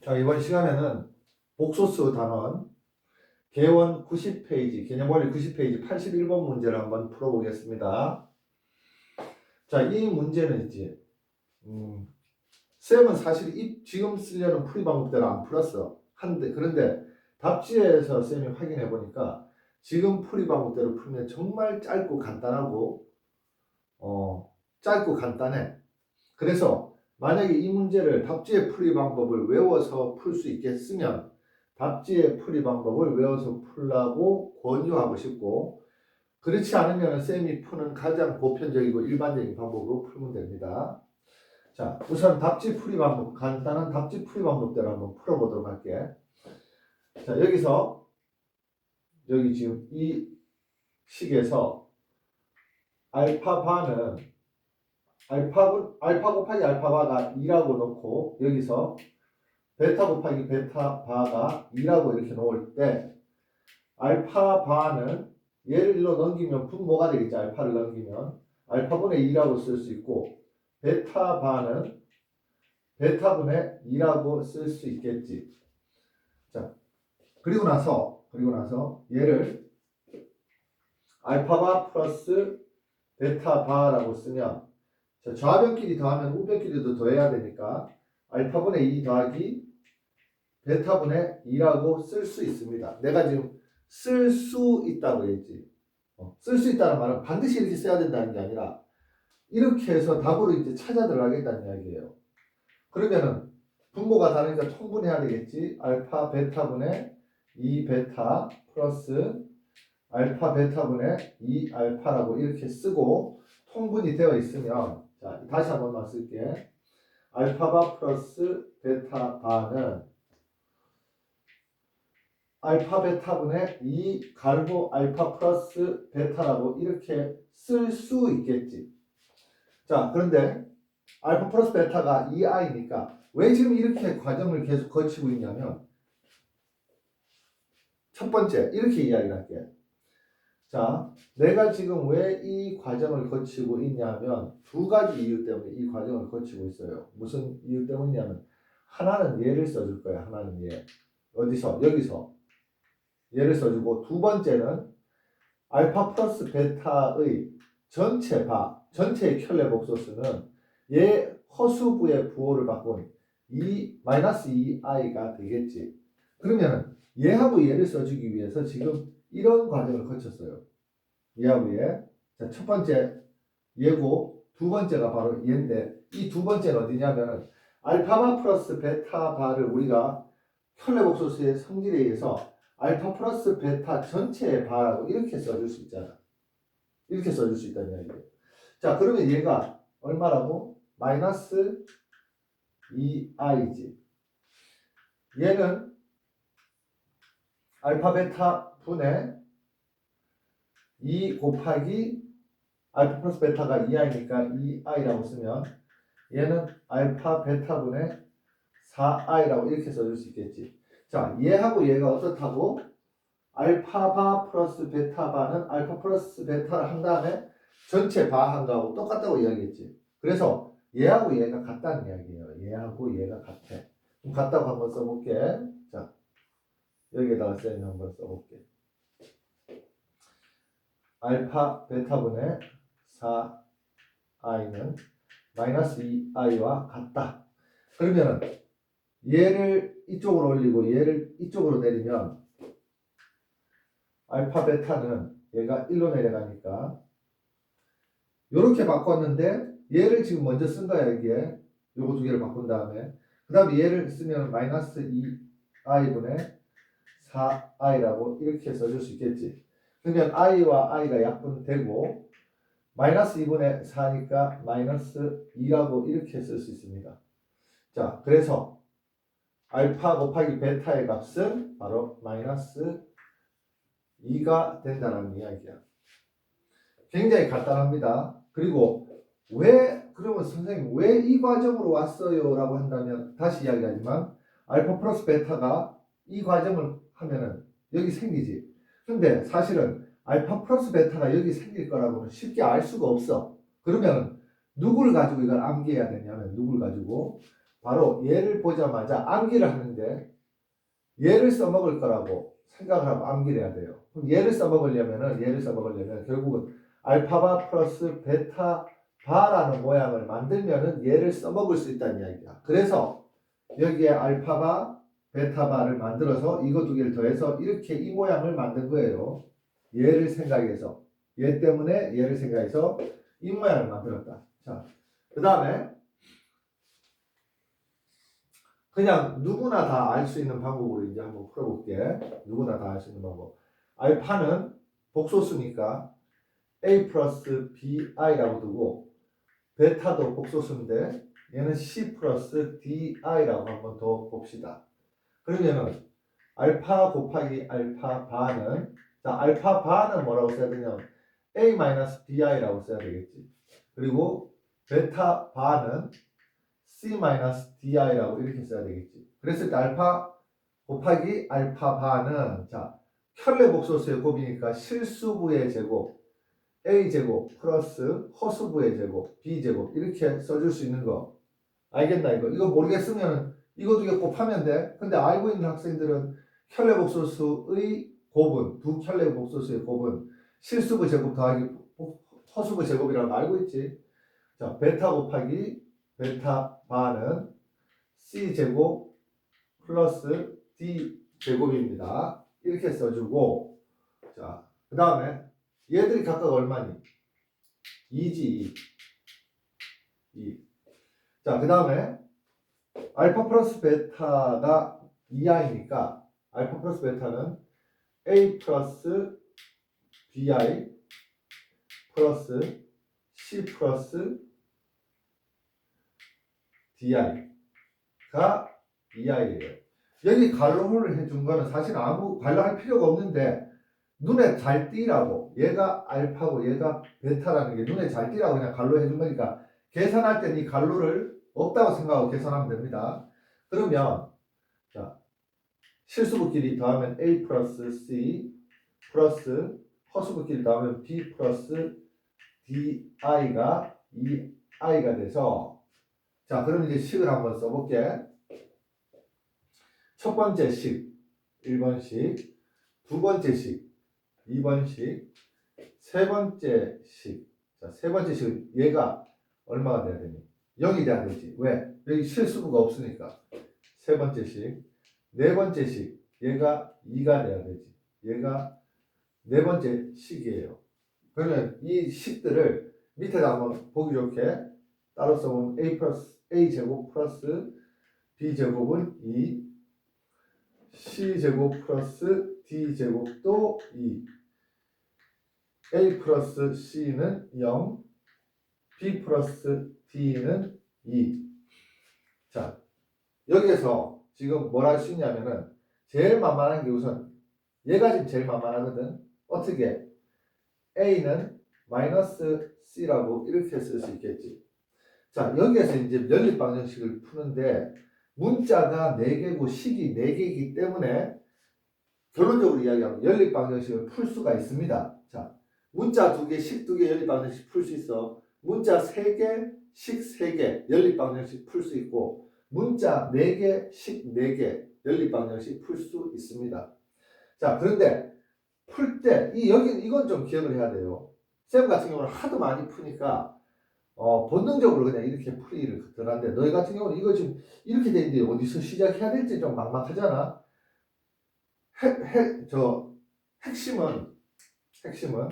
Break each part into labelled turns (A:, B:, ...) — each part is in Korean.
A: 자, 이번 시간에는 복소수 단원 개원 90페이지, 개념원리 90페이지 81번 문제를 한번 풀어보겠습니다. 자, 이 문제는 있지. 쌤은 사실 지금 쓰려는 풀이 방법대로 안 풀었어. 그런데 답지에서 쌤이 확인해 보니까 지금 풀이 방법대로 풀면 정말 짧고 간단하고, 짧고 간단해. 그래서 만약에 이 문제를 답지의 풀이 방법을 외워서 풀 수 있겠으면 답지의 풀이 방법을 외워서 풀라고 권유하고 싶고, 그렇지 않으면 쌤이 푸는 가장 보편적이고 일반적인 방법으로 풀면 됩니다. 자, 우선 답지 풀이 방법, 간단한 답지 풀이 방법대로 한번 풀어보도록 할게. 자, 여기 지금 이 식에서 알파 곱하기 알파바가 2라고 놓고, 여기서 베타 곱하기 베타 바가 2라고 이렇게 놓을 때, 알파 바는 얘를 1로 넘기면 분모가 되겠지. 알파를 넘기면 알파분의 2라고 쓸 수 있고, 베타 바는 베타분의 2라고 쓸 수 있겠지. 자, 그리고 나서 얘를 알파바 플러스 베타 바라고 쓰면, 자, 좌변끼리 더하면 우변끼리도 더해야 되니까 알파분의 2 더하기 베타분의 2라고 쓸 수 있습니다. 내가 지금 쓸 수 있다고 했지. 쓸 수 있다는 말은 반드시 이렇게 써야 된다는 게 아니라 이렇게 해서 답으로 이제 찾아 들어가겠다는 이야기예요. 그러면은 분모가 다르니까 통분해야 되겠지. 알파 베타분의 2 베타 플러스 알파 베타분의 2 알파라고 이렇게 쓰고 통분이 되어 있으면, 자, 다시 한 번만 쓸게. 알파바 플러스 베타 바는 알파 베타분의 2 갈고 알파 플러스 베타라고 이렇게 쓸 수 있겠지. 자, 그런데 알파 플러스 베타가 2i니까 왜 지금 이렇게 과정을 계속 거치고 있냐면, 첫 번째 이렇게 이야기를 할게. 자, 내가 지금 왜 이 과정을 거치고 있냐면 두 가지 이유 때문에 이 과정을 거치고 있어요. 무슨 이유 때문이냐면, 하나는 얘를 써줄 거야. 하나는 얘. 어디서? 여기서 얘를 써주고, 두 번째는 알파 플러스 베타의 전체의 켤레 복소수는 얘 허수부의 부호를 바꾼 마이너스 2i가 되겠지. 그러면 얘하고 얘를 써주기 위해서 지금 이런 과정을 거쳤어요. 얘하고 얘. 자, 첫 번째 얘고 두 번째가 바로 얘인데, 이 두 번째는 어디냐면은 알파바 플러스 베타 바를 우리가 켤레 복소수의 성질에 의해서 알파 플러스 베타 전체의 바라고 이렇게 써줄 수 있잖아. 이렇게 써줄 수 있다는 이야기예요. 자, 그러면 얘가 얼마라고? 마이너스 2i지. 얘는 알파 베타 분의 2 곱하기 알파 플러스 베타가 2i니까 2i라고 쓰면, 얘는 알파 베타 분의 4i라고 이렇게 써줄 수 있겠지. 자, 얘하고 얘가 어떻다고? 알파바 플러스 베타바는 알파 플러스 베타를 한 다음에 전체 바 한 거하고 똑같다고 이야기했지. 그래서 얘하고 얘가 같다는 이야기예요. 얘하고 얘가 같아. 그럼 같다고 한번 써볼게. 자, 여기에다가 쌤이 한번 써볼게. 알파 베타분의 4i는 마이너스 2i와 같다. 그러면 얘를 이쪽으로 올리고 얘를 이쪽으로 내리면 알파 베타는 얘가 1로 내려가니까 이렇게 바꿨는데, 얘를 지금 먼저 쓴 거야. 여기에 요거 두 개를 바꾼 다음에 그 다음에 얘를 쓰면 마이너스 2i분의 4i라고 이렇게 써줄 수 있겠지. 그러면 i와 i가 약분되고 마이너스 2분의 4니까 마이너스 2라고 이렇게 쓸 수 있습니다. 자, 그래서 알파 곱하기 베타의 값은 바로 마이너스 2가 된다는 이야기야. 굉장히 간단합니다. 그리고 그러면 선생님 왜 이 과정으로 왔어요? 라고 한다면 다시 이야기하지만, 알파 플러스 베타가 이 과정을 하면은 여기 생기지. 근데 사실은 알파 플러스 베타가 여기 생길 거라고는 쉽게 알 수가 없어. 그러면 누굴 가지고 이걸 암기해야 되냐면, 누굴 가지고? 바로 얘를 보자마자 암기를 하는데 얘를 써먹을 거라고 생각을 하고 암기를 해야 돼요. 그럼 얘를 써먹으려면 결국은 알파바 플러스 베타 바라는 모양을 만들면은 얘를 써먹을 수 있다는 이야기야. 그래서 여기에 알파바 베타 바를 만들어서 이거 두 개를 더해서 이렇게 이 모양을 만든 거예요. 얘를 생각해서 얘 때문에 얘를 생각해서 이 모양을 만들었다. 자, 그 다음에 그냥 누구나 다 알 수 있는 방법으로 이제 한번 풀어볼게. 누구나 다 알 수 있는 방법. 알파는 복소수니까 a 플러스 bi라고 두고 베타도 복소수인데 얘는 c 플러스 di라고 한번 더 봅시다. 그러면은 알파 곱하기 알파 바는 자 알파 바는 뭐라고 써야 되냐면 a 마이너스 bi라고 써야 되겠지. 그리고 베타 바는 c-di라고 이렇게 써야 되겠지. 그랬을 때 알파 곱하기 알파 바는 자 켤레 복소수의 곱이니까 실수부의 제곱 a제곱 플러스 허수부의 제곱 b제곱 이렇게 써줄 수 있는 거 알겠나 이거? 이거 모르겠으면 이거 두 개 곱하면 돼. 근데 알고 있는 학생들은 켤레 복소수의 곱은 두 켤레 복소수의 곱은 실수부 제곱 더하기 허수부 제곱이라고 알고 있지. 자 베타 곱하기 베타 바는 c제곱 플러스 d제곱입니다. 이렇게 써주고 자 그 다음에 얘들이 각각 얼마니? 2지 2. 자 그 다음에 알파 플러스 베타가 2i니까 알파 플러스 베타는 a 플러스 bi 플러스 c 플러스 di가 2i예요. 여기 갈로를 해준 거는 사실 아무 갈로할 필요가 없는데 눈에 잘 띄라고 얘가 알파고 얘가 베타라는 게 눈에 잘 띄라고 그냥 갈로 해준 거니까 계산할 때는 이 갈로를 없다고 생각하고 계산하면 됩니다. 그러면 자 실수부끼리 더하면 a 플러스 c 플러스 허수부끼리 더하면 b 플러스 di가 2i가 돼서 자 그럼 이제 식을 한번 써볼게. 첫 번째 식 1번식, 두 번째 식 2번식, 세 번째 식. 자, 세 번째 식은 얘가 얼마가 돼야 되니? 0이 돼야 되지. 왜? 여기 실수부가 없으니까. 세 번째 식. 네 번째 식. 얘가 2가 돼야 되지. 얘가 네 번째 식이에요. 그러면 이 식들을 밑에다 한번 보기 좋게 따로 써보면 a 플러스 a 제곱 플러스 b 제곱은 2, c 제곱 플러스 d 제곱도 2. a 플러스 c는 0, b 플러스 d는 2. 자, 여기에서 지금 뭘 할 수 있냐면은 제일 만만한 게 우선 얘가 지금 제일 만만하거든. 어떻게? a는 마이너스 c라고 이렇게 쓸 수 있겠지. 자, 여기에서 이제 연립방정식을 푸는데 문자가 4개고 식이 4개이기 때문에 결론적으로 이야기하면 연립방정식을 풀 수가 있습니다. 자, 문자 2개, 식 2개 연립방정식 풀 수 있어. 문자 3개, 식 3개 연립방정식 풀 수 있고 문자 4개, 식 4개 연립방정식 풀 수 있습니다. 자, 그런데 풀 때 이건 좀 기억을 해야 돼요. 쌤 같은 경우는 하도 많이 푸니까 본능적으로 그냥 이렇게 풀이를 들어가는데 너희 같은 경우는 이거 지금 이렇게 돼 있는데 어디서 시작해야 될지 좀 막막하잖아. 핵심은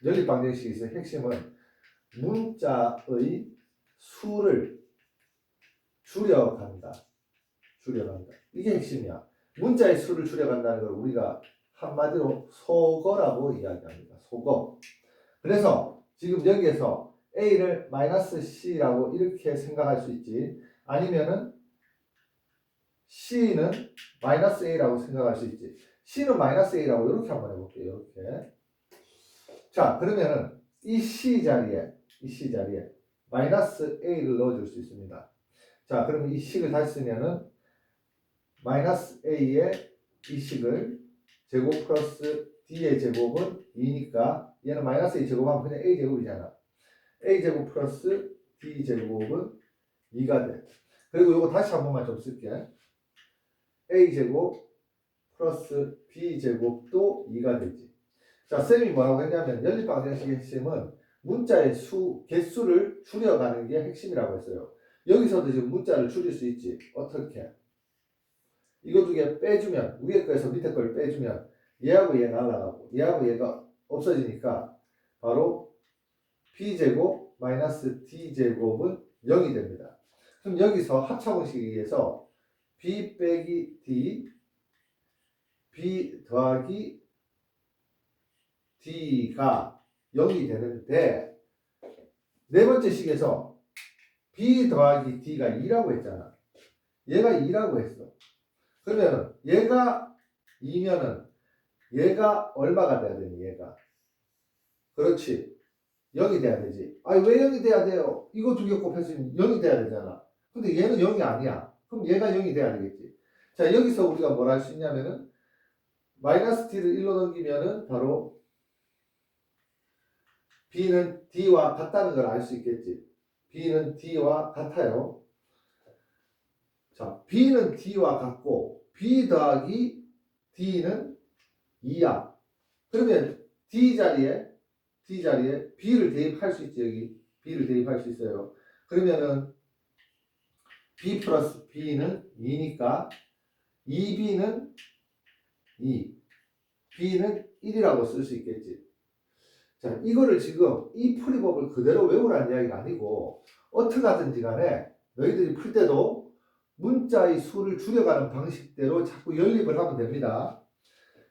A: 연립방정식이 있어요. 핵심은 문자의 수를 줄여간다. 이게 핵심이야. 문자의 수를 줄여간다는 걸 우리가 한마디로 속어라고 이야기합니다. 속어. 그래서 지금 여기에서 a를 마이너스 c라고 이렇게 생각할 수 있지. 아니면은 c는 마이너스 a라고 생각할 수 있지. c는 마이너스 a라고 이렇게 한번 해볼게요. 이렇게. 자, 그러면은 이 c 자리에 마이너스 a를 넣어줄 수 있습니다. 자, 그러면 이 식을 다시 쓰면은 마이너스 a의 이 식을 제곱 플러스 d의 제곱은 2니까 얘는 마이너스 a 제곱하면 그냥 a 제곱이잖아. a 제곱 플러스 d 제곱은 2가 돼. 그리고 이거 다시 한 번만 좀 쓸게. a제곱 플러스 b제곱도 2가 되지. 자, 쌤이 뭐라고 했냐면 연립방정식의 핵심은 문자의 개수를 줄여가는 게 핵심이라고 했어요. 여기서도 지금 문자를 줄일 수 있지. 어떻게? 이거 두 개 빼주면, 위에 거에서 밑에 걸 빼주면 얘하고 얘 날라가고 얘하고 얘가 없어지니까 바로 b제곱 마이너스 d제곱은 0이 됩니다. 그럼 여기서 합차공식에 의해서 b 빼기 d, b 더하기 d가 0이 되는데 네 번째 식에서 b 더하기 d가 2라고 했잖아. 얘가 2라고 했어. 그러면 얘가 2면은 얘가 얼마가 돼야 되니? 얘가. 그렇지. 0이 돼야 되지. 아니 왜 0이 돼야 돼요? 이거 두 개 곱했으면 0이 돼야 되잖아. 근데 얘는 0이 아니야. 그럼 얘가 0이 돼야 되겠지. 자, 여기서 우리가 뭘 할 수 있냐면은 마이너스 t를 1로 넘기면은 바로 b는 d와 같다는 걸 알 수 있겠지. b는 d와 같아요. 자, b는 d와 같고 b 더하기 d는 2야. 그러면 d 자리에 b를 대입할 수 있지. 여기 b를 대입할 수 있어요. 그러면은 b 플러스 b는 2니까 2b는 2, b는 1이라고 쓸 수 있겠지. 자, 이거를 지금 이 풀이법을 그대로 외우라는 이야기가 아니고 어떻게 하든지 간에 너희들이 풀 때도 문자의 수를 줄여가는 방식대로 자꾸 연립을 하면 됩니다.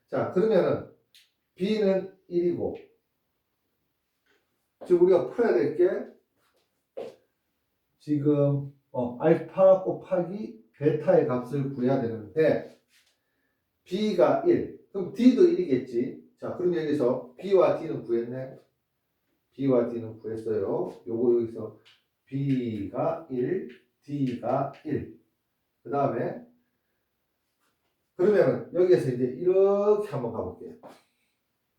A: 자, 그러면은 b는 1이고 지금 우리가 풀어야 될 게 지금 알파 곱하기 베타의 값을 구해야 되는데 b가 1, 그럼 d도 1이겠지. 자, 그럼 여기서 b와 d는 구했네. b와 d는 구했어요. 요거 여기서 b가 1, d가 1. 그 다음에 그러면 여기에서 이제 이렇게 한번 가볼게요.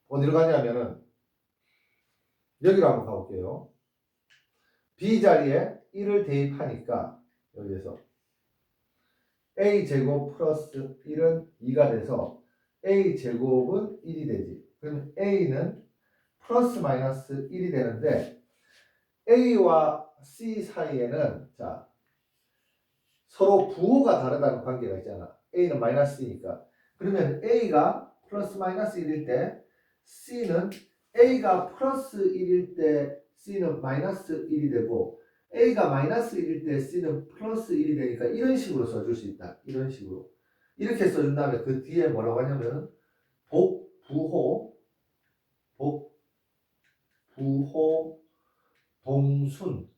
A: 어디로 가냐면은 여기로 한번 가볼게요. b 자리에 1을 대입하니까 여기에서 a제곱 플러스 1은 2가 돼서 a제곱은 1이 되지. 그러면 a는 플러스 마이너스 1이 되는데 a와 c 사이에는 자 서로 부호가 다르다는 관계가 있잖아. a는 마이너스니까. 그러면 a가 플러스 마이너스 1일 때 c는 a가 플러스 1일 때 c는 마이너스 1이 되고 a가 마이너스 1일 때 c는 플러스 1이 되니까 이런 식으로 써줄 수 있다. 이런 식으로. 이렇게 써준 다음에 그 뒤에 뭐라고 하냐면 복부호 동순이라고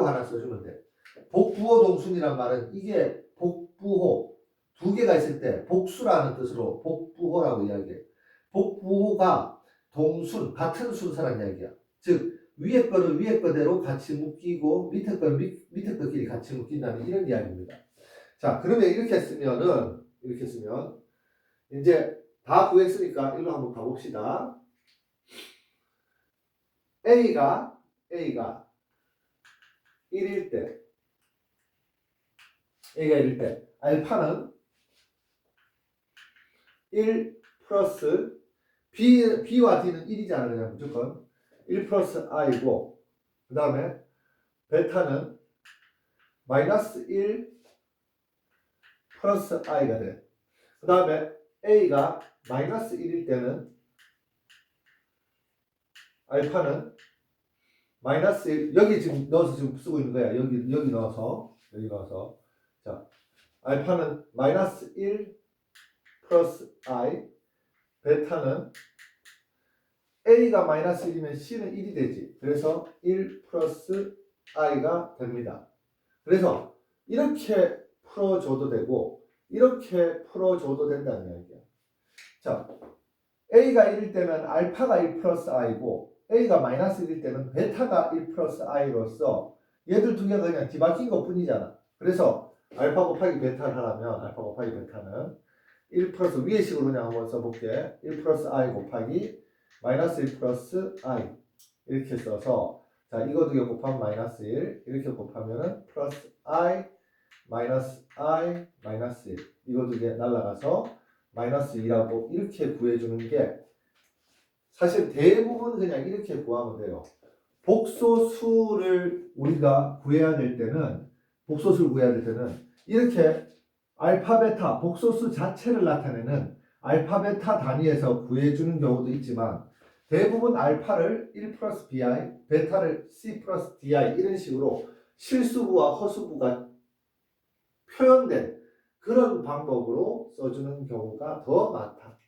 A: 하나 써주면 돼. 복부호 동순이란 말은 이게 복부호 두 개가 있을 때 복수라는 뜻으로 복부호라고 이야기해. 복부호가 동순 같은 순서란 이야기야. 즉 위에 거는 위에 거대로 같이 묶이고 밑에 거는 밑에 거끼리 같이 묶인다는 이런 이야기입니다. 자, 그러면 이렇게 쓰면 이제 다 구했으니까 일로 한번 가봅시다. A가 1일 때 알파는 1 플러스 B와 D는 1이잖아. 그냥 무조건 1 플러스 I고 그 다음에 베타는 마이너스 1 플러스 I가 돼. 그 다음에 A가 마이너스 1일 때는 알파는 마이너스 1, 여기 지금 넣어서 지금 쓰고 있는 거야. 여기 넣어서 자 알파는 마이너스 1 플러스 I, 베타는 A가 마이너스 1이면 C는 1이 되지. 그래서 1 플러스 I가 됩니다. 그래서 이렇게 풀어줘도 되고 이렇게 풀어줘도 된다는 이야기야. 자, A가 1일 때는 알파가 1 플러스 I고 A가 마이너스 1일 때는 베타가 1 플러스 I로서 얘들 두 개가 그냥 뒤바뀐 것 뿐이잖아. 그래서 알파 곱하기 베타를 하려면 알파 곱하기 베타는 1 플러스 위의 식으로 그냥 한번 써볼게. 1 플러스 I 곱하기 마이너스 1 플러스 I 이렇게 써서 자, 이거 두 개 곱하면 마이너스 1 이렇게 곱하면은 플러스 i 마이너스 i 마이너스 1 이거 두 개 날라가서 마이너스 2라고 이렇게 구해주는 게 사실 대부분 그냥 이렇게 구하면 돼요. 복소수를 우리가 구해야 될 때는 이렇게 알파 베타 복소수 자체를 나타내는 알파 베타 단위에서 구해주는 경우도 있지만 대부분 알파를 1 플러스 bi, 베타를 c 플러스 di 이런 식으로 실수부와 허수부가 표현된 그런 방법으로 써주는 경우가 더 많다.